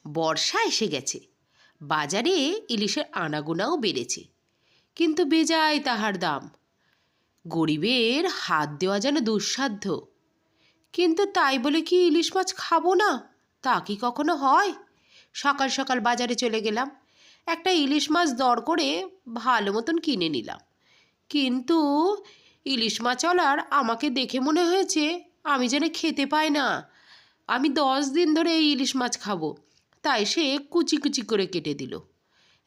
বর্ষা এসে গেছে, বাজারে ইলিশের আনাগোনাও বেড়েছে, কিন্তু বেজায় তাহার দাম। গরিবের হাত দেওয়া যেন দুঃসাধ্য। কিন্তু তাই বলে কি ইলিশ মাছ খাবো না, তা কি কখনো হয়? সকাল সকাল বাজারে চলে গেলাম, একটা ইলিশ মাছ দর করে ভালো মতন কিনে নিলাম। কিন্তু ইলিশ মাছওয়ালার আমাকে দেখে মনে হয়েছে আমি যেন খেতে পাই না। আমি 10 দিন ধরে এই ইলিশ মাছ খাবো, তাই সে কুচি কুচি করে কেটে দিল।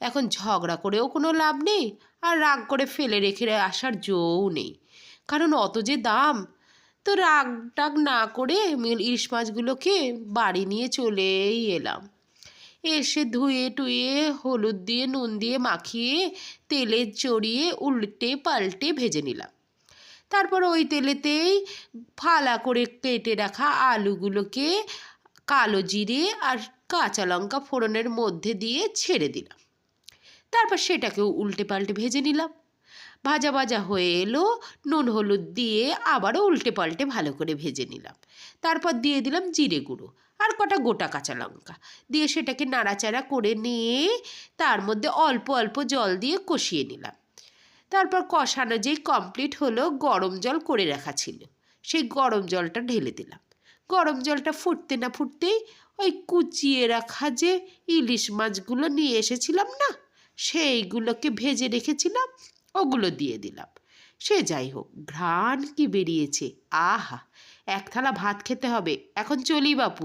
এখন ঝগড়া করেও কোনো লাভ নেই, আর রাগ করে ফেলে রেখে আসার জোও নেই, কারণ অত যে দাম। তো রাগ টাগ না করে ইলিশ মাছগুলোকে বাড়ি নিয়ে চলেই এলাম। এসে ধুয়ে টুয়ে হলুদ দিয়ে নুন দিয়ে মাখিয়ে তেলে চড়িয়ে উল্টে পাল্টে ভেজে নিলাম। তারপর ওই তেলেতেই ফালা করে কেটে রাখা আলুগুলোকে কালো জিরে আর কাঁচা লঙ্কা ফোড়নের মধ্যে দিয়ে ছেড়ে দিলাম। তারপর সেটাকেও উল্টে পাল্টে ভেজে নিলাম। ভাজা ভাজা হয়ে এলো, নুন হলুদ দিয়ে আবারও উল্টে পাল্টে ভালো করে ভেজে নিলাম। তারপর দিয়ে দিলাম জিরে গুঁড়ো আর কটা গোটা কাঁচা লঙ্কা দিয়ে সেটাকে নাড়াচাড়া করে নিয়ে তার মধ্যে অল্প অল্প জল দিয়ে কষিয়ে নিলাম। তারপর কষানো যেই কমপ্লিট হলো, গরম জল করে রাখা ছিল, সেই গরম জলটা ঢেলে দিলাম। গরম জলটা ফুটতে না ফুটতেই ওই কুচিয়ে রাখা যে ইলিশ মাছগুলো নিয়ে এসেছিলাম না, সেইগুলোকে ভেজে রেখেছিলাম, ওগুলো দিয়ে দিলাম। সে যাই হোক, ঘ্রাণ কি বেরিয়েছে! আহা, এক থালা ভাত খেতে হবে। এখন চলি বাপু।